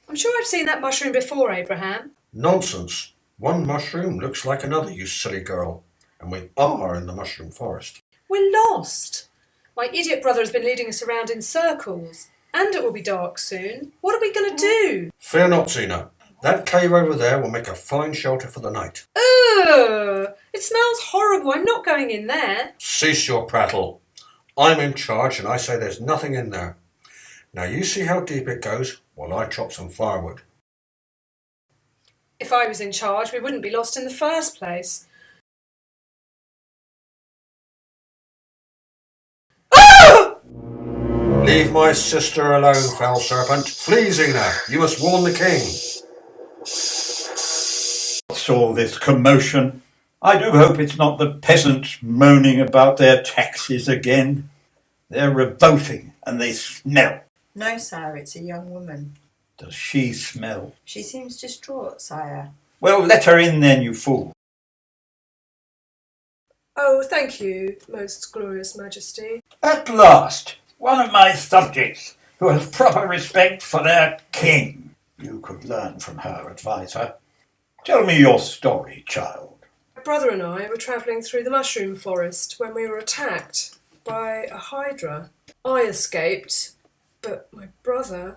I'm sure I've seen that mushroom before, Abraham. Nonsense. One mushroom looks like another, you silly girl. And we are in the mushroom forest. We're lost. My idiot brother has been leading us around in circles. And it will be dark soon. What are we going to do? Fear not, Zena. That cave over there will make a fine shelter for the night. Ugh! It smells horrible. I'm not going in there. Cease your prattle. I'm in charge and I say there's nothing in there. Now you see how deep it goes while I chop some firewood. If I was in charge, we wouldn't be lost in the first place. Leave my sister alone, foul serpent. Flee, Zena. You must warn the king. What's all this commotion? I do hope it's not the peasants moaning about their taxes again. They're revolting and they smell. No, sire, it's a young woman. Does she smell? She seems distraught, sire. Well, let her in then, you fool. Oh, thank you, most glorious majesty. At last, one of my subjects who has proper respect for their king. You could learn from her, adviser. Tell me your story, child. My brother and I were travelling through the mushroom forest when we were attacked by a Hydra. I escaped, but my brother...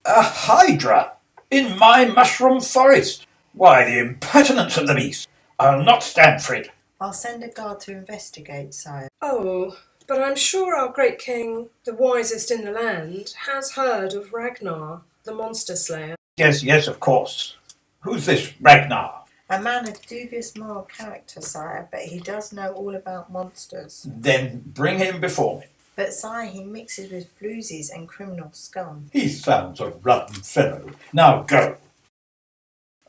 A Hydra? In my mushroom forest? Why, the impertinence of the beast! I'll not stand for it. I'll send a guard to investigate, sire. Oh, but I'm sure our great king, the wisest in the land, has heard of Ragnar, the monster slayer. Yes, of course. Who's this Ragnar? A man of dubious moral character, sire, but he does know all about monsters. Then bring him before me. But, sire, he mixes with floozies and criminal scum. He sounds a rum fellow. Now go.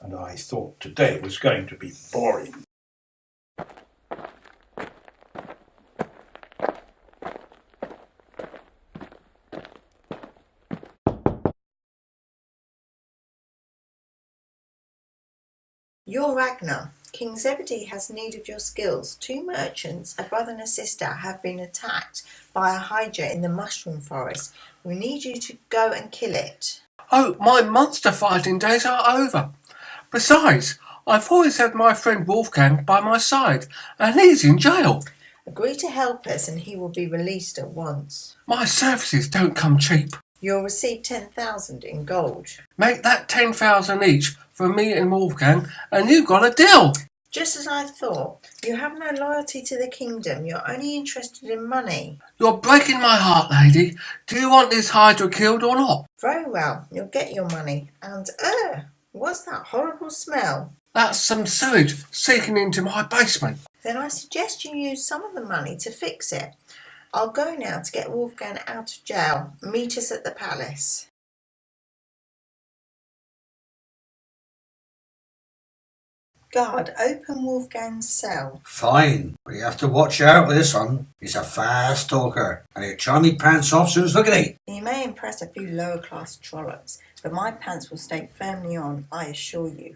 And I thought today was going to be boring. You're Ragnar. King Zebedee has need of your skills. 2 merchants, a brother and a sister, have been attacked by a Hydra in the mushroom forest. We need you to go and kill it. Oh, my monster fighting days are over. Besides, I've always had my friend Wolfgang by my side, and he's in jail. Agree to help us and he will be released at once. My services don't come cheap. You'll receive 10,000 in gold. Make that 10,000 each for me and Wolfgang, and you've got a deal. Just as I thought. You have no loyalty to the kingdom. You're only interested in money. You're breaking my heart, lady. Do you want this Hydra killed or not? Very well. You'll get your money. And, what's that horrible smell? That's some sewage seeking into my basement. Then I suggest you use some of the money to fix it. I'll go now to get Wolfgang out of jail. Meet us at the palace. Guard, open Wolfgang's cell. Fine, but you have to watch out with this one. He's a fast talker, and he'll charm me pants off soon as look at it. He may impress a few lower class trollops, but my pants will stay firmly on, I assure you.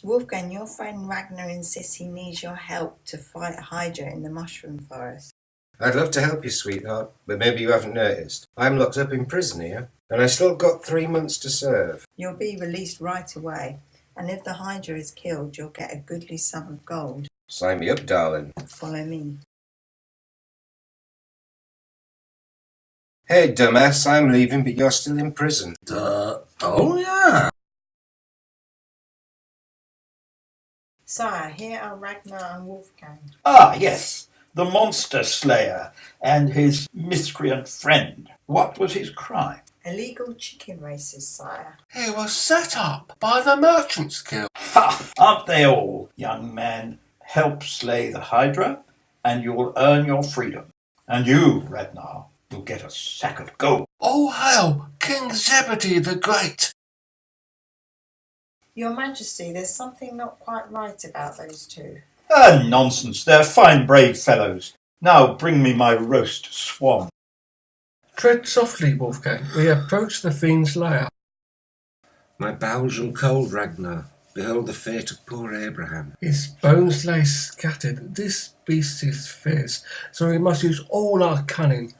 Wolfgang, your friend Ragnar insists he needs your help to fight Hydra in the mushroom forest. I'd love to help you, sweetheart, but maybe you haven't noticed. I'm locked up in prison here, and I still got 3 months to serve. You'll be released right away, and if the Hydra is killed, you'll get a goodly sum of gold. Sign me up, darling. Follow me. Hey, dumbass, I'm leaving, but you're still in prison. Oh yeah. Sire, here are Ragnar and Wolfgang. Ah, yes. The monster slayer and his miscreant friend. What was his crime? Illegal chicken races, sire. He was set up by the Merchants Guild. Ha! Aren't they all, young man? Help slay the Hydra, and you'll earn your freedom. And you, Ragnar, you'll get a sack of gold. All hail King Zebedee the Great. Your Majesty, there's something not quite right about those two. Ah, nonsense. They're fine, brave fellows. Now bring me my roast swan. Tread softly, Wolfgang. We approach the fiend's lair. My bowels are cold, Ragnar. Behold the fate of poor Abraham. His bones lay scattered. This beast is fierce, so we must use all our cunning.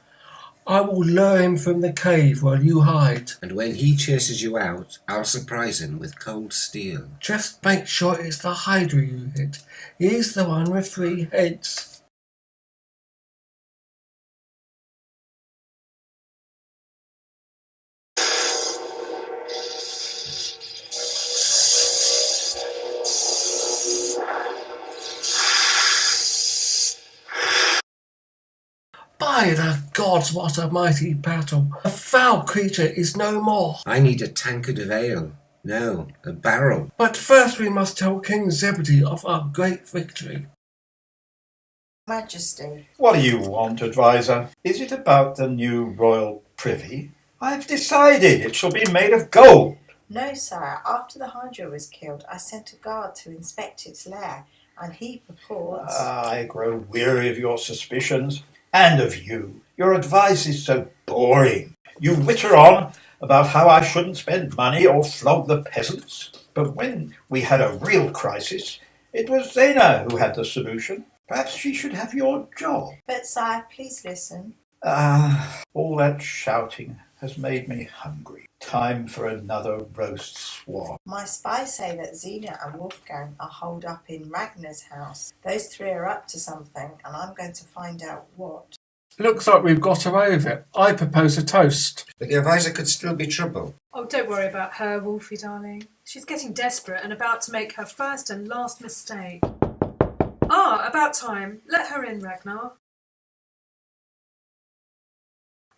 I will lure him from the cave while you hide. And when he chases you out, I'll surprise him with cold steel. Just make sure it's the Hydra you hit. He's the one with 3 heads. By the gods, what a mighty battle! The foul creature is no more. I need a tankard of ale. No, a barrel. But first we must tell King Zebedee of our great victory. Majesty. What do you want, advisor? Is it about the new royal privy? I've decided it shall be made of gold. No, sire. After the Hydra was killed, I sent a guard to inspect its lair, and he purports... I grow weary of your suspicions. And of you. Your advice is so boring. You witter on about how I shouldn't spend money or flog the peasants. But when we had a real crisis, it was Zena who had the solution. Perhaps she should have your job. But, sire, please listen. All that shouting has made me hungry. Time for another roast swan. My spies say that Xena and Wolfgang are holed up in Ragnar's house. Those 3 are up to something, and I'm going to find out what. Looks like we've got away with it. I propose a toast. But the advisor could still be trouble. Oh, don't worry about her, Wolfie darling. She's getting desperate and about to make her first and last mistake. Ah, about time. Let her in, Ragnar.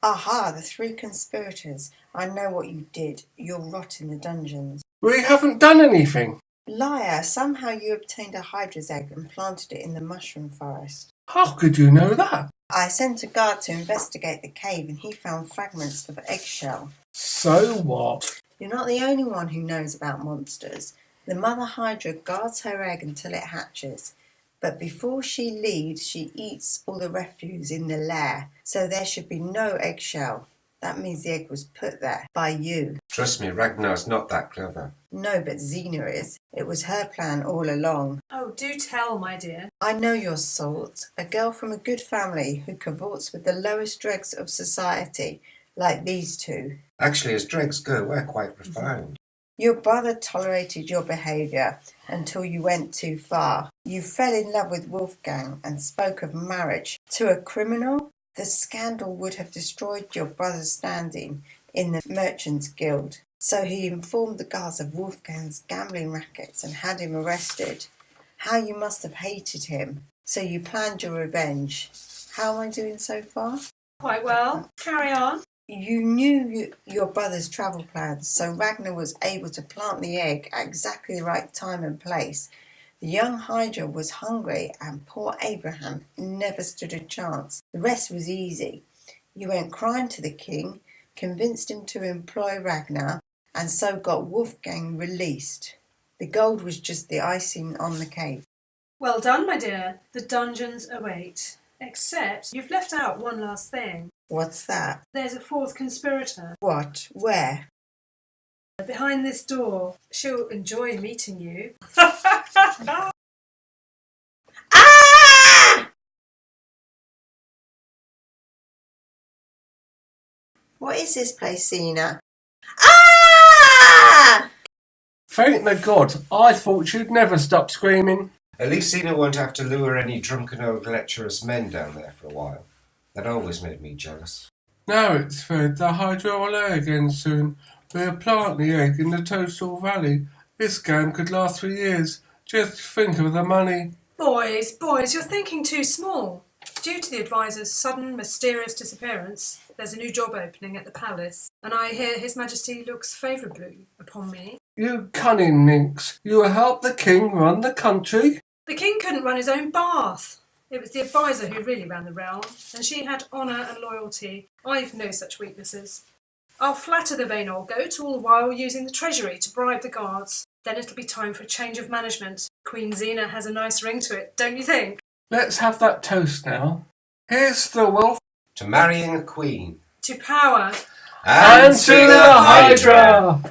Aha, the 3 conspirators. I know what you did. You'll rot in the dungeons. We haven't done anything. Liar, somehow you obtained a Hydra's egg and planted it in the mushroom forest. How could you know that? I sent a guard to investigate the cave and he found fragments of eggshell. So what? You're not the only one who knows about monsters. The mother Hydra guards her egg until it hatches. But before she leaves, she eats all the refuse in the lair, so there should be no eggshell. That means the egg was put there by you. Trust me, Ragnar's not that clever. No, but Xena is. It was her plan all along. Oh, do tell, my dear. I know your sort. A girl from a good family who cavorts with the lowest dregs of society, like these 2. Actually, as dregs go, we're quite refined. Your brother tolerated your behaviour until you went too far. You fell in love with Wolfgang and spoke of marriage to a criminal. The scandal would have destroyed your brother's standing in the Merchants' Guild. So he informed the guards of Wolfgang's gambling rackets and had him arrested. How you must have hated him. So you planned your revenge. How am I doing so far? Quite well. Carry on. You knew your brother's travel plans, so Ragnar was able to plant the egg at exactly the right time and place. The young Hydra was hungry and poor Abraham never stood a chance. The rest was easy. You went crying to the king, convinced him to employ Ragnar, and so got Wolfgang released. The gold was just the icing on the cake. Well done, my dear. The dungeons await. Except you've left out one last thing. What's that? There's a 4th conspirator. What? Where? Behind this door. She'll enjoy meeting you. Ah! What is this place, Xena? Ah! Thank the gods, I thought you'd never stop screaming. At least Zena won't have to lure any drunken old lecherous men down there for a while. That always made me jealous. Now it's fed, the Hydra will lay again soon. We'll plant the egg in the Toadstool Valley. This game could last for years. Just think of the money. Boys, you're thinking too small. Due to the advisor's sudden, mysterious disappearance, there's a new job opening at the palace, and I hear His Majesty looks favourably upon me. You cunning minx, you will help the king run the country? The king couldn't run his own bath. It was the advisor who really ran the realm, and she had honour and loyalty. I've no such weaknesses. I'll flatter the vain old goat, all the while using the treasury to bribe the guards. Then it'll be time for a change of management. Queen Xena has a nice ring to it, don't you think? Let's have that toast now. Here's the wealth. To marrying a queen. To power. And to the Hydra!